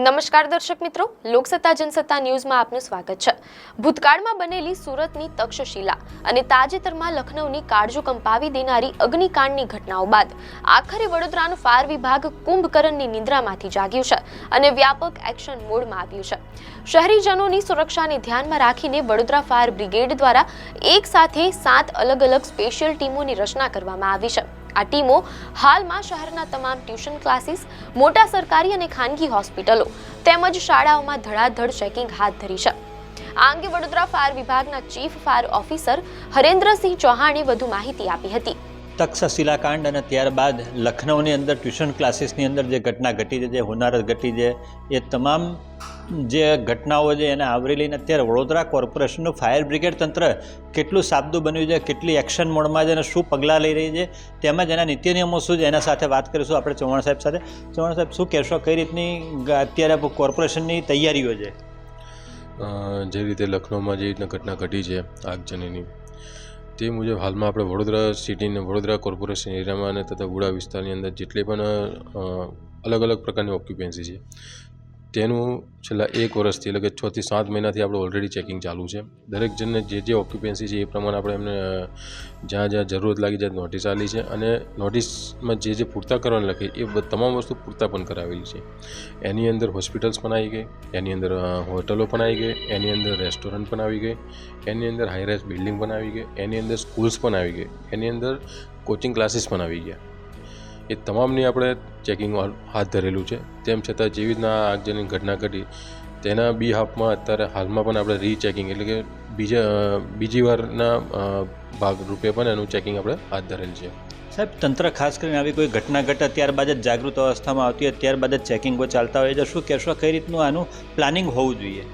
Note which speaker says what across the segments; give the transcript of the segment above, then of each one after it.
Speaker 1: નમસ્કાર દર્શક મિત્રો, લોકસત્તા જનસત્તા ન્યૂઝમાં આપનું સ્વાગત છે। ભૂતકાળમાં બનેલી સુરતની તક્ષશિલા અને તાજેતરમાં લખનૌની કાળજો કંપાવી દેનારી અગ્નિકાંડની ઘટનાઓ બાદ આખરે વડોદરાનું ફાયર વિભાગ કુંભકર્ણની નિંદ્રામાંથી જાગ્યું છે અને વ્યાપક એક્શન મોડમાં આવ્યું છે। શહેરીજનોની સુરક્ષાને ધ્યાનમાં રાખીને વડોદરા ફાયર બ્રિગેડ દ્વારા એક સાથે 7 અલગ અલગ સ્પેશિયલ ટીમોની રચના કરવામાં આવી છે। આ ટીમો હાલમાં શહેરના તમામ ટ્યુશન ક્લાસીસ, મોટા સરકારી અને ખાનગી હોસ્પિટલો તેમજ શાળાઓમાં ધડાધડ ચેકિંગ હાથ ધરી છે। આ અંગે વડોદરા ફાયર વિભાગના ચીફ ફાયર ઓફિસર હરેન્દ્રસિંહ ચૌહાણે વધુ માહિતી આપી હતી।
Speaker 2: તક્ષશિલા કાંડ અને ત્યારબાદ લખનૌની અંદર ટ્યુશન ક્લાસીસની અંદર જે ઘટના ઘટી છે, જે હોનારત ઘટી છે, એ તમામ જે ઘટનાઓ છે એને આવરી લઈને અત્યારે વડોદરા કોર્પોરેશનનું ફાયર બ્રિગેડ તંત્ર કેટલું સાબદું બન્યું છે, કેટલી એક્શન મોડમાં છે અને શું પગલાં લઈ રહી છે, તેમજ એના નીતિ નિયમો શું છે, એના સાથે વાત કરીશું આપણે ચૌહાણ સાહેબ સાથે। ચૌહાણ સાહેબ, શું કહેશો, કઈ રીતની અત્યારે કોર્પોરેશનની તૈયારીઓ છે?
Speaker 3: જે રીતે લખનૌમાં જે રીતના ઘટના ઘટી છે આગજનીની, તે મુજબ હાલમાં આપણે વડોદરા સિટીને વડોદરા કોર્પોરેશન એરિયામાં અને તથા વુડા વિસ્તારની અંદર જેટલી પણ અલગ અલગ પ્રકારની ઓક્યુપન્સી છે તેનું છેલ્લા 1 વર્ષથી એટલે કે 6 થી 7 મહિનાથી આપણે ઓલરેડી ચેકિંગ ચાલુ છે। દરેક જણને જે ઓક્યુપન્સી છે એ પ્રમાણે આપણે એમને જ્યાં જ્યાં જરૂરત લાગી જાય નોટિસ આપી છે અને નોટિસમાં જે પૂરતા કરવાની લખી એ તમામ વસ્તુ પૂરતા પણ કરાવેલી છે। એની અંદર હોસ્પિટલ્સ પણ આવી ગઈ, એની અંદર હોટલો પણ આવી ગઈ, એની અંદર રેસ્ટોરન્ટ પણ આવી ગઈ, એની અંદર હાઈરાઇઝ બિલ્ડિંગ પણ આવી ગઈ, એની અંદર સ્કૂલ્સ પણ આવી ગઈ, એની અંદર કોચિંગ ક્લાસીસ પણ આવી ગયા। એ તમામની આપણે ચેકિંગ હાથ ધરેલું છે। તેમ છતાં જેવી રીતના આગજની ઘટના ઘટી તેના હાફમાં અત્યારે હાલમાં પણ આપણે રીચેકિંગ એટલે કે બીજી વારના ભાગરૂપે પણ એનું ચેકિંગ આપણે હાથ ધરેલ છે।
Speaker 2: સાહેબ, તંત્ર ખાસ કરીને આવી કોઈ ઘટના ઘટે ત્યારબાદ જ જાગૃત અવસ્થામાં આવતી હોય, ત્યારબાદ જ ચેકિંગો ચાલતા હોય છે, શું કહેશો, કઈ રીતનું આનું પ્લાનિંગ હોવું જોઈએ?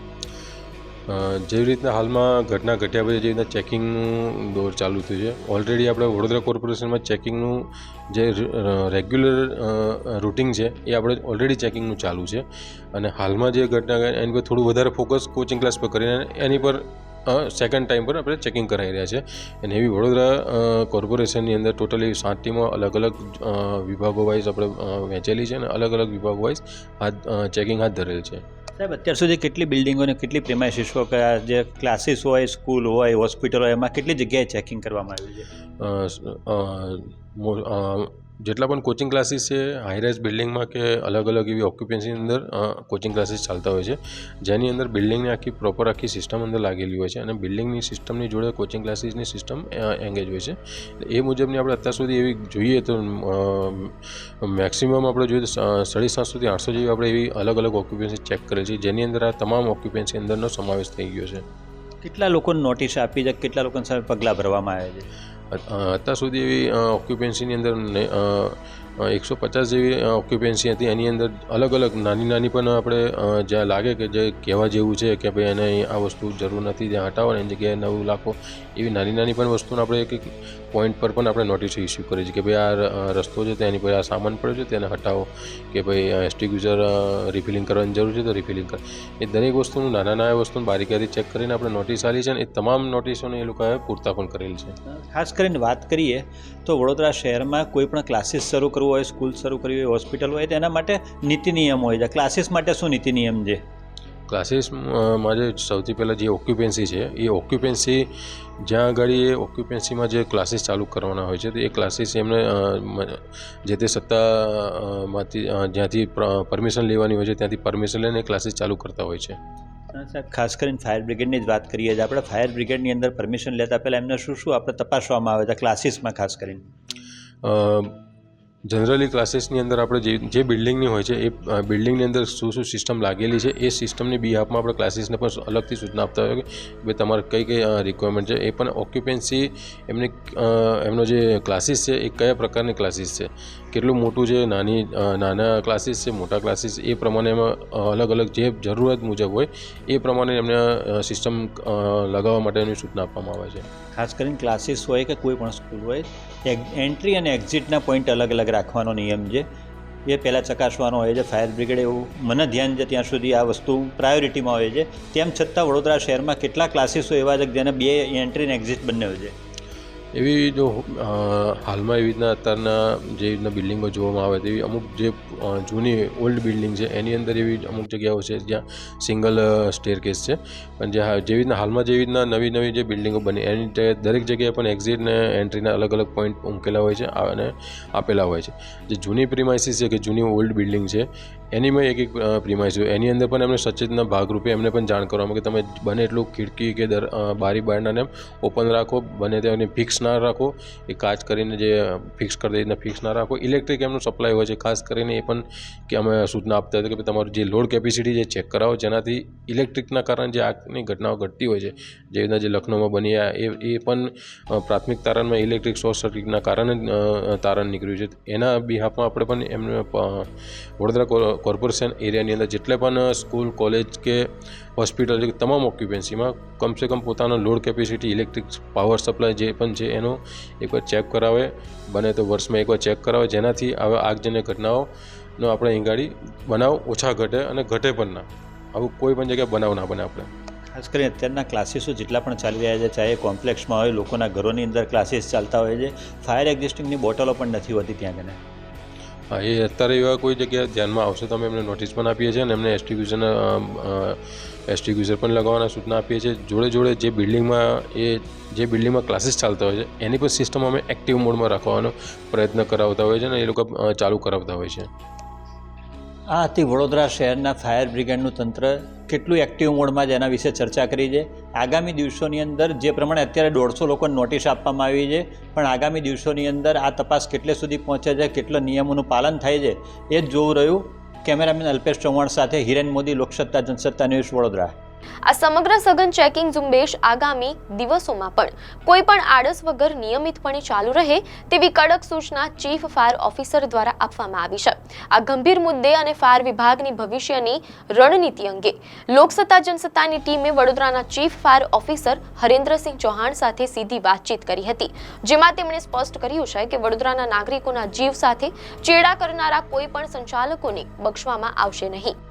Speaker 3: જેવી રીતના હાલમાં ઘટના ઘટ્યા પછી જે રીતના ચેકિંગનું દોર ચાલુ થયું છે, ઓલરેડી આપણે વડોદરા કોર્પોરેશનમાં ચેકિંગનું જે રેગ્યુલર રૂટિન છે એ આપણે ઓલરેડી ચેકિંગનું ચાલુ છે અને હાલમાં જે ઘટના એની પર થોડું વધારે ફોકસ કોચિંગ ક્લાસ પર કરીને એની પર સેકન્ડ ટાઈમ પર આપણે ચેકિંગ કરાવી રહ્યા છે। અને એવી વડોદરા કોર્પોરેશનની અંદર ટોટલી 7 ટીમો અલગ અલગ વિભાગો વાઇઝ આપણે વહેંચેલી છે અને અલગ અલગ વિભાગો વાઇઝ ચેકિંગ હાથ ધરેલ છે।
Speaker 2: સાહેબ, અત્યાર સુધી કેટલી બિલ્ડિંગો અને કેટલી પ્રેમાઇસીસો, જે ક્લાસીસ હોય, સ્કૂલ હોય, હોસ્પિટલ હોય, એમાં કેટલી જગ્યાએ ચેકિંગ કરવામાં આવ્યું છે? જેટલા પણ કોચિંગ ક્લાસીસ છે, હાઈરાઇઝ બિલ્ડિંગમાં કે અલગ અલગ એવી ઓક્યુપન્સીની અંદર કોચિંગ ક્લાસીસ ચાલતા હોય છે, જેની અંદર બિલ્ડિંગની આખી સિસ્ટમ અંદર લાગેલી હોય છે અને બિલ્ડિંગની સિસ્ટમની જોડે કોચિંગ ક્લાસીસની સિસ્ટમ એંગેજ હોય છે। એ મુજબની આપણે અત્યાર સુધી એવી જોઈએ તો મેક્સિમમ આપણે જોઈએ તો 750 થી 800 જેવી આપણે એવી અલગ અલગ ઓક્યુપન્સી ચેક કરેલ છે, જેની અંદર આ તમામ ઓક્યુપન્સી અંદરનો સમાવેશ થઈ ગયો છે। કેટલા લોકોને નોટિસ આપી છે, કેટલા લોકોને સામે પગલાં ભરવામાં આવ્યા છે?
Speaker 3: અત્યાર સુધી એવી ઓક્યુપન્સીની અંદર 150 જેવી ઓક્યુપન્સી હતી। એની અંદર અલગ અલગ નાની પણ આપણે જ્યાં લાગે કે જે કહેવા જેવું છે કે ભાઈ એને આ વસ્તુ જરૂર નથી, ત્યાં હટાવો ને એની જગ્યાએ નવું લાખો, એવી નાની પણ વસ્તુને આપણે એક પોઈન્ટ પર પણ આપણે નોટિસ ઇસ્યુ કરીએ છીએ કે ભાઈ આ રસ્તો છે તેની પર આ સામાન પડ્યો છે તેને હટાવો, કે ભાઈ એક્સટિંગ્યુશર રિફિલિંગ કરવાની જરૂર છે તો રિફિલિંગ કર। એ દરેક વસ્તુનું નાના વસ્તુને બારીકાઈથી ચેક કરીને આપણે નોટિસ આપી છે અને એ તમામ નોટિસોને એ લોકોએ પૂરતા પણ કરેલ છે।
Speaker 2: ખાસ કરીને વાત કરીએ તો વડોદરા શહેરમાં કોઈ પણ ક્લાસીસ શરૂ કરવું હોય, સ્કૂલ શરૂ કરવી હોય, હોસ્પિટલ હોય, તેના માટે નીતિ નિયમ હોય છે। ક્લાસીસ માટે શું નીતિ નિયમ છે?
Speaker 3: ક્લાસીસમાં જે સૌથી પહેલાં જે ઓક્યુપન્સી છે એ ઓક્યુપન્સી જ્યાં આગળ એ ઓક્યુપન્સીમાં જે ક્લાસીસ ચાલુ કરવાના હોય છે તો એ ક્લાસીસ એમને જે તે સત્તામાંથી જ્યાંથી પરમિશન લેવાની હોય છે ત્યાંથી પરમિશન લઈને ક્લાસીસ ચાલુ કરતા હોય છે।
Speaker 2: સાહેબ, ખાસ કરીને ફાયર બ્રિગેડની જ વાત કરીએ છીએ આપણે, ફાયર બ્રિગેડની અંદર પરમિશન લેતા પહેલાં એમને શું આપણે તપાસવામાં આવે છે ક્લાસીસમાં? ખાસ કરીને
Speaker 3: જનરલી ક્લાસીસની અંદર આપણે જે બિલ્ડિંગની હોય છે એ બિલ્ડિંગની અંદર શું સિસ્ટમ લાગેલી છે એ સિસ્ટમની હાફમાં આપણે ક્લાસીસને પણ અલગથી સૂચના આપતા હોય કે ભાઈ તમારે કઈ રિક્વાયરમેન્ટ છે, એ પણ ઓક્યુપન્સી એમનો જે ક્લાસીસ છે એ કયા પ્રકારની ક્લાસીસ છે, કેટલું મોટું છે, નાના ક્લાસીસ છે, મોટા ક્લાસીસ, એ પ્રમાણે એમાં અલગ અલગ જે જરૂરત મુજબ હોય એ પ્રમાણે એમને સિસ્ટમ લગાવવા માટેની સૂચના આપવામાં આવે છે।
Speaker 2: ખાસ કરીને ક્લાસીસ હોય કે કોઈ પણ સ્કૂલ હોય, એન્ટ્રી અને એક્ઝિટના પોઈન્ટ અલગ અલગ રાખવાનો નિયમ છે, એ પહેલાં ચકાસવાનો હોય છે। ફાયર બ્રિગેડ એવું મને ધ્યાન છે ત્યાં સુધી આ વસ્તુ પ્રાયોરિટીમાં હોય છે। તેમ છતાં વડોદરા શહેરમાં કેટલા ક્લાસીસો એવા છે જેને 2 એન્ટ્રી અને એક્ઝિટ બંને હોય છે? એવી જો હાલમાં એવી રીતના અત્યારના જે રીતના બિલ્ડિંગો જોવામાં આવે તેવી અમુક જે જૂની ઓલ્ડ બિલ્ડિંગ છે એની અંદર એવી અમુક જગ્યાઓ છે જ્યાં સિંગલ સ્ટેરકેસ છે, પણ જેવી રીતના હાલમાં જેવી રીતના નવી નવી જે બિલ્ડિંગો બની એની દરેક જગ્યાએ પણ એક્ઝિટ ને એન્ટ્રીના અલગ અલગ પોઈન્ટ મૂકેલા હોય છે અને આપેલા હોય છે. જે જૂની પ્રિમાઇસીસ છે કે જૂની ઓલ્ડ બિલ્ડિંગ છે એનીમાં એક પ્રિમાઇસ હોય એની અંદર પણ એમને સચેતના ભાગરૂપે એમને પણ જાણ કરવામાં કે તમે બને એટલું ખિડકી કે બારી બારણાને ઓપન રાખો, બને ત્યાં ફિક્સ ના રાખો, એ કાચ કરીને જે ફિક્સ કરી દે ફિક્સ ના રાખો. ઇલેક્ટ્રિક એમનું સપ્લાય હોય છે, ખાસ કરીને એ પણ કે અમે સૂચના આપતા હતા કે તમારું જે લોડ કેપેસિટી જે ચેક કરાવો, જેનાથી ઇલેક્ટ્રિકના કારણે જે આગની ઘટનાઓ ઘટતી હોય છે, જે રીતના જે લખનૌમાં બની એ પણ પ્રાથમિક તારણમાં ઇલેક્ટ્રિક શોર્ટ સર્કિટના કારણે તારણ નીકળ્યું છે. એના બિહાફમાં આપણે પણ એમને વડોદરા કોર્પોરેશન એરિયાની અંદર જેટલે પણ સ્કૂલ, કોલેજ કે હોસ્પિટલ છે તમામ ઓક્યુપન્સીમાં કમસે કમ પોતાનો load capacity, electric power supply જે પણ છે એનો એકવાર ચેક કરાવે, બને તો વર્ષમાં એકવાર ચેક કરાવે, જેનાથી આવા આગજન્ય ઘટનાઓનો આપણે અહીં ગાડી બનાવ ઓછા ઘટે અને ઘટે પણ ના, આવું કોઈ પણ જગ્યાએ બનાવ ના બને. આપણે
Speaker 4: ખાસ કરીને અત્યારના ક્લાસીસો જેટલા પણ ચાલી રહ્યા છે, ચાહે કોમ્પ્લેક્સમાં હોય, લોકોના ઘરોની અંદર ક્લાસીસ ચાલતા હોય છે, ફાયર એક્ઝિસ્ટિંગની બોટલો પણ નથી હોતી ત્યાં કને.
Speaker 2: હા, એ અત્યારે એવા કોઈ જગ્યાએ ધ્યાનમાં આવશે તો અમે એમને નોટિસ પણ આપીએ છીએ અને એમને એક્સ્ટિગ્યુઝર પણ લગાવવાના સૂચના આપીએ છીએ. જોડે જોડે જે બિલ્ડિંગમાં ક્લાસીસ ચાલતા હોય છે એની પણ સિસ્ટમ અમે એક્ટિવ મોડમાં રાખવાનો પ્રયત્ન કરાવતા હોય છે અને એ લોકો ચાલુ કરાવતા હોય છે.
Speaker 4: આ હતી વડોદરા શહેરના ફાયર બ્રિગેડનું તંત્ર કેટલું એક્ટિવ મોડમાં છે એના વિશે ચર્ચા કરી છે. આગામી દિવસોની અંદર જે પ્રમાણે અત્યારે 150 લોકોને નોટિસ આપવામાં આવી છે, પણ આગામી દિવસોની અંદર આ તપાસ કેટલે સુધી પહોંચે છે, કેટલા નિયમોનું પાલન થાય છે એ જ જોવું રહ્યું. કેમેરામેન અલ્પેશ ચૌહાણ સાથે હિરેન મોદી, લોકસત્તા જનસત્તા ન્યૂઝ, વડોદરા.
Speaker 1: આ સમગ્ર સઘન ચેકિંગ ઝુંબેશ આગામી દિવસોમાં પણ કોઈ પણ આડસ વગર નિયમિતપણે ચાલુ રહે તેવી કડક સૂચના ચીફ ફાયર ઓફિસર દ્વારા આપવામાં આવી છે. આ ગંભીર મુદ્દે અને ફાયર વિભાગની ભવિષ્યની રણનીતિ અંગે લોકસત્તા જનસત્તાની ટીમે વડોદરાના chief fire officer Harendrasinh Chauhan સાથે સીધી વાતચીત કરી હતી, જેમાં તેમણે સ્પષ્ટ કર્યું છે કે વડોદરાના નાગરિકોના જીવ સાથે ચેડા કરનારા કોઈ પણ સંચાલકોને બક્ષવામાં આવશે નહીં.